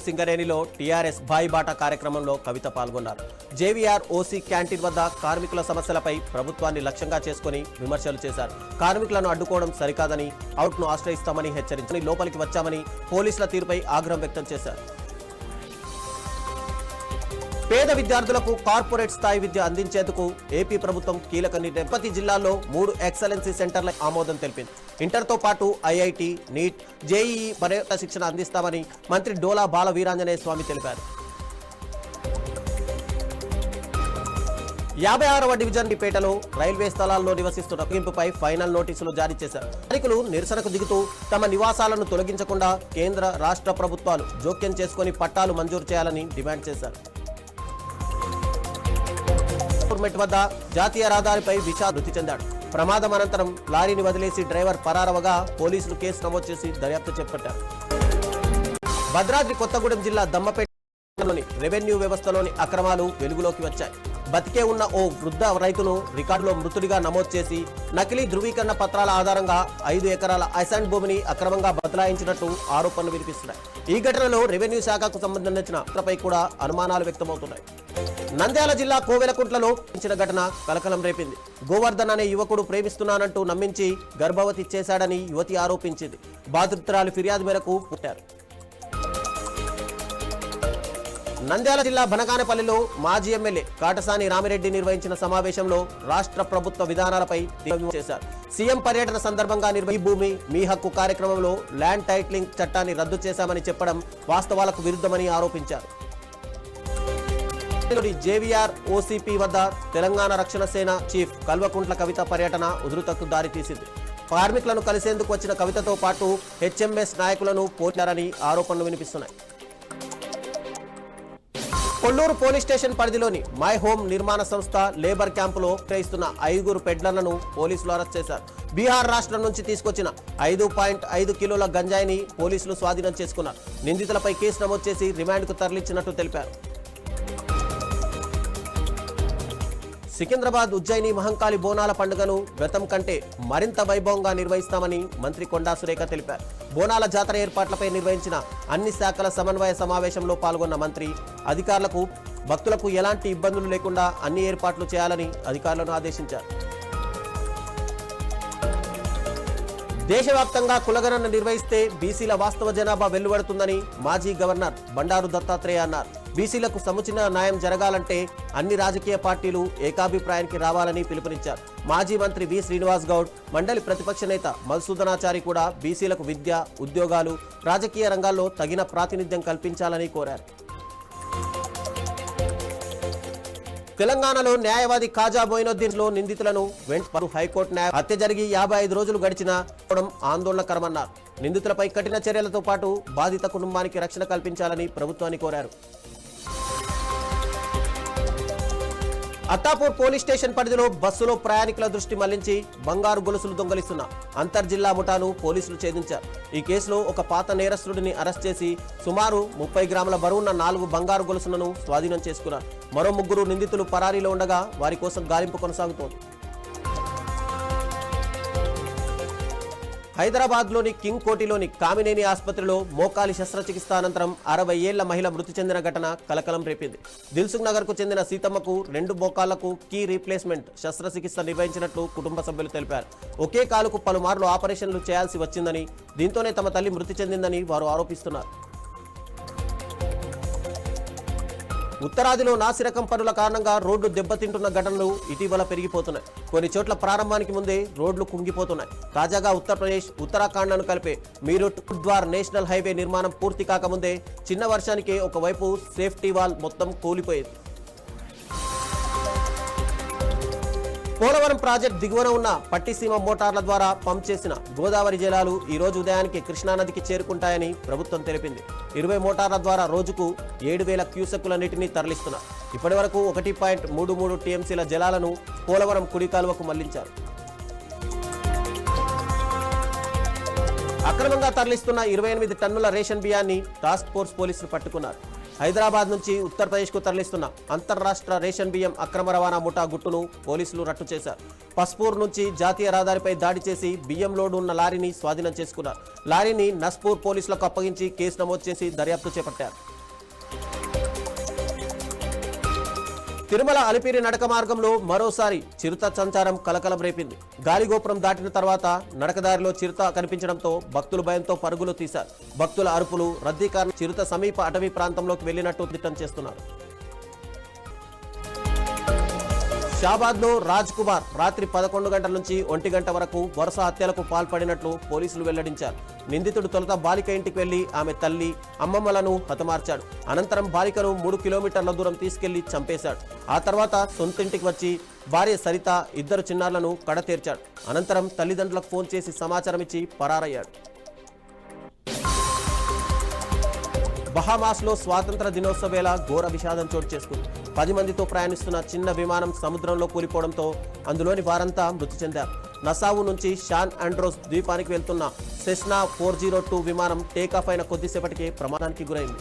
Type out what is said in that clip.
సింగరేణిలో టీఆర్ఎస్ బాయిబాట కార్యక్రమంలో కవిత పాల్గొన్నారు. జేవీఆర్ ఓసీ క్యాంటీన్ వద్ద కార్మికుల సమస్యలపై ప్రభుత్వాన్ని లక్ష్యంగా చేసుకుని విమర్శలు చేశారు. కార్మికులను అడ్డుకోవడం సరికాదని, అవుట్ను ఆశ్రయిస్తామని హెచ్చరించి లోపలికి వచ్చామని పోలీసుల తీరుపై ఆగ్రహం వ్యక్తం చేశారు. పేద విద్యార్థులకు కార్పొరేట్ స్థాయి విద్య అందించేందుకు ఏపీ ప్రభుత్వం కీలక నిర్ణయం. ప్రతి జిల్లాలో 3 ఎక్సలెన్సీ సెంటర్ల ఆమోదం తెలిపింది. ఇంటర్తో పాటు ఐఐటి, నీట్, జేఈఈ పర్యాటక శిక్షణ అందిస్తామని మంత్రి డోలా బాల వీరాంజనేయ స్వామి తెలిపారు. 56వ డివిజన్ పేటలో రైల్వే స్థలాల్లో నివసిస్తున్న ముగింపుపై ఫైనల్ నోటీసులు జారీ చేశారు. స్థానికులు నిరసనకు దిగుతూ తమ నివాసాలను తొలగించకుండా కేంద్ర, రాష్ట్ర ప్రభుత్వాలు జోక్యం చేసుకుని పట్టాలు మంజూరు చేయాలని డిమాండ్ చేశారు. మెట్ వద్ద జాతీయ రహదారిపై విషాద్ మృతి చెందాడు. ప్రమాదం అనంతరం లారీని వదిలేసి డ్రైవర్ పరారవగా పోలీసులు కేసు నమోదు చేసి దర్యాప్తు చేపట్టారు. భద్రాద్రి కొత్తగూడెం జిల్లా దమ్మపేటలోని రెవెన్యూ వ్యవస్థలోని అక్రమాలు వెలుగులోకి వచ్చాయి. బతికే ఉన్న ఓ వృద్ధ రైతును రికార్డులో మృతుడిగా నమోదు చేసి నకిలీ ధృవీకరణ పత్రాల ఆధారంగా 5 ఎకరాల అసైన్ భూమిని అక్రమంగా బదలాయించినట్టు ఆరోపణలు వినిపిస్తున్నాయి. ఈ ఘటనలో రెవెన్యూ శాఖకు సంబంధించిన పత్రపై కూడా అనుమానాలు వ్యక్తమవుతున్నాయి. నంద్యాల జిల్లా కోవెలకుంట్లలో ఘటన కలకలం రేపింది. గోవర్ధన్ అనే యువకుడు ప్రేమిస్తున్నానంటూ నమ్మించి గర్భవతి చేశాడని యువతి ఆరోపించింది. బాధితురాలి ఫిర్యాదు మేరకు పుట్టారు. నంద్యాల జిల్లా బనగానపల్లిలో మాజీ ఎమ్మెల్యే కాటసాని రామిరెడ్డి నిర్వహించిన సమావేశంలో రాష్ట్ర ప్రభుత్వ విధానాలపై చేశారు. సీఎం పర్యటన సందర్భంగా ఈ భూమి మీ హక్కు కార్యక్రమంలో ల్యాండ్ టైటిలింగ్ చట్టాన్ని రద్దు చేశామని చెప్పడం వాస్తవాలకు విరుద్ధమని ఆరోపించారు. జేవీఆర్ ఓసీపీ వద్ద తెలంగాణ రక్షణ సేన చీఫ్ కల్వకుంట్ల కవిత పర్యటన ఉధృతకు దారితీసింది. కార్మికులను కలిసేందుకు వచ్చిన కవితతో పాటు హెచ్ఎంఎస్ నాయకులను పోటారని ఆరోపణలు వినిపిస్తున్నాయి. కొల్లూరు పోలీస్ స్టేషన్ పరిధిలోని మై హోమ్ నిర్మాణ సంస్థ లేబర్ క్యాంపులో ప్రయత్నిస్తున్న 5 పెడ్లర్లను పోలీసులు అరెస్ట్ చేశారు. బీహార్ రాష్ట్రం నుంచి తీసుకొచ్చిన 5.5 కిలోల గంజాయిని పోలీసులు స్వాధీనం చేసుకున్నారు. నిందితులపై కేసు నమోదు చేసి రిమాండ్కు తరలించినట్టు తెలిపారు. సికింద్రాబాద్ ఉజ్జయిని మహంకాళి బోనాల పండుగను గతం కంటే మరింత వైభవంగా నిర్వహిస్తామని మంత్రి కొండా సురేఖ తెలిపారు. బోనాల జాతర ఏర్పాట్లపై నిర్వహించిన అన్ని శాఖల సమన్వయ సమావేశంలో పాల్గొన్న మంత్రి అధికారులకు భక్తులకు ఎలాంటి ఇబ్బందులు లేకుండా అన్ని ఏర్పాట్లు చేయాలని అధికారులను ఆదేశించారు. దేశవ్యాప్తంగా కులగణన నిర్వహిస్తే బీసీల వాస్తవ జనాభా వెలువడుతుందని మాజీ గవర్నర్ బండారు దత్తాత్రేయ అన్నారు. బీసీలకు సముచిత న్యాయం జరగాలంటే అన్ని రాజకీయ పార్టీలు ఏకాభిప్రాయానికి రావాలని పిలుపునిచ్చారు. మాజీ మంత్రి వి శ్రీనివాస్ గౌడ్, మండలి ప్రతిపక్ష నేత మధుసూదనాచారి కూడా బీసీలకు విద్య, ఉద్యోగాలు, రాజకీయ రంగాల్లో తగిన ప్రాతినిధ్యం కల్పించాలని కోరారు. తెలంగాణలో న్యాయవాది ఖాజా మొయినుద్దీన్ లో నిందితులను వెంటనే హైకోర్టు హత్య జరిగి 55 రోజులు గడిచినా ఆందోళనకరమన్నారు. నిందితులపై కఠిన చర్యలతో పాటు బాధిత కుటుంబానికి రక్షణ కల్పించాలని ప్రభుత్వాన్ని కోరారు. అత్తాపూర్ పోలీస్ స్టేషన్ పరిధిలో బస్సులో ప్రయాణికుల దృష్టి మళ్లించి బంగారు గొలుసులు దొంగలిస్తున్న అంతర్జిల్లా ముఠాను పోలీసులు ఛేదించారు. ఈ కేసులో ఒక పాత నేరస్తుడిని అరెస్ట్ చేసి సుమారు 30 గ్రాముల బరువున్న 4 బంగారు గొలుసులను స్వాధీనం చేసుకున్నారు. మరో 3 నిందితులు పరారీలో ఉండగా వారి కోసం గాలింపు కొనసాగుతోంది. హైదరాబాద్లోని కింగ్ కోటిలోని కామినేని ఆసుపత్రిలో మోకాలి శస్త్రచికిత్స అనంతరం 60 ఏళ్ల మహిళ మృతి చెందిన ఘటన కలకలం రేపింది. దిల్సుఖ్ నగర్కు చెందిన సీతమ్మకు 2 మోకాళ్లకు కీ రీప్లేస్మెంట్ శస్త్రచికిత్స నిర్వహించినట్లు కుటుంబ సభ్యులు తెలిపారు. ఒకే కాలుకు పలుమార్లు ఆపరేషన్లు చేయాల్సి వచ్చిందని, దీంతోనే తమ తల్లి మృతి చెందిందని వారు ఆరోపిస్తున్నారు. ఉత్తరాదిలో నాసిరకం పనుల కారణంగా రోడ్లు దెబ్బతింటున్న ఘటనలు ఇటీవల పెరిగిపోతున్నాయి. కొన్ని చోట్ల ప్రారంభానికి ముందే రోడ్లు కుంగిపోతున్నాయి. తాజాగా ఉత్తరప్రదేశ్, ఉత్తరాఖండ్లను కలిపే మీరట్ హరిద్వార్ నేషనల్ హైవే నిర్మాణం పూర్తి కాకముందే చిన్న వర్షానికే ఒకవైపు సేఫ్టీ వాల్ మొత్తం కూలిపోయింది. పోలవరం ప్రాజెక్టు దిగువన ఉన్న పట్టిసీమ మోటార్ల ద్వారా పంప్ చేసిన గోదావరి జలాలు ఈ రోజు ఉదయానికి కృష్ణానదికి చేరుకుంటాయని ప్రభుత్వం తెలిపింది. 20 మోటార్ల ద్వారా రోజుకు 7,000 క్యూసెక్కుల నీటిని తరలిస్తున్నారు. ఇప్పటి వరకు 1.33 టీఎంసీల జలాలను పోలవరం కుడి కాలువకు మళ్లించారు. అక్రమంగా తరలిస్తున్న 28 టన్నుల రేషన్ బియ్యాన్ని టాస్క్ ఫోర్స్ పోలీసులు పట్టుకున్నారు. హైదరాబాద్ నుంచి ఉత్తరప్రదేశ్కు తరలిస్తున్న అంతర్రాష్ట్ర రేషన్ బియ్యం అక్రమ రవాణా ముఠా గుట్టును పోలీసులు రట్టు చేశారు. పస్పూర్ నుంచి జాతీయ రహదారిపై దాడి చేసి బియ్యం లోడు ఉన్న లారీని స్వాధీనం చేసుకున్నారు. లారీని నస్పూర్ పోలీసులకు అప్పగించి కేసు నమోదు చేసి దర్యాప్తు చేపట్టారు. తిరుమల అలిపిరి నడక మార్గంలో మరోసారి చిరుత సంచారం కలకలం రేపింది. గాలిగోపురం దాటిన తర్వాత నడకదారిలో చిరుత కనిపించడంతో భక్తులు భయంతో పరుగులు తీశారు. భక్తుల అరుపులు, రద్దీ కారణంగా చిరుత సమీప అటవీ ప్రాంతంలోకి వెళ్లినట్టు దిట్టం చేస్తున్నారు. షాబాద్లో రాజ్ కుమార్ రాత్రి 11 గంటల నుంచి 1 గంట వరకు వరుస హత్యలకు పాల్పడినట్లు పోలీసులు వెల్లడించారు. నిందితుడు తొలుత బాలిక ఇంటికి వెళ్లి ఆమె తల్లి, అమ్మమ్మలను హతమార్చాడు. అనంతరం బాలికను 3 కిలోమీటర్ల దూరం తీసుకెళ్లి చంపేశాడు. ఆ తర్వాత సొంతింటికి వచ్చి భార్య సరిత, 2 చిన్నారులను కడతీర్చాడు. అనంతరం తల్లిదండ్రులకు ఫోన్ చేసి సమాచారం ఇచ్చి పరారయ్యాడు. బహామాస్లో స్వాతంత్ర దినోత్సవ వేళ ఘోర విషాదం చోటు చేసుకుంది. 10 మందితో ప్రయాణిస్తున్న చిన్న విమానం సముద్రంలో కూలిపోవడంతో అందులోని వారంతా మృతి చెందారు. నసావు నుంచి శాన్ ఆండ్రోస్ ద్వీపానికి వెళ్తున్న సెస్నా 402 విమానం టేకాఫ్ అయిన కొద్దిసేపటికే ప్రమాదానికి గురైంది.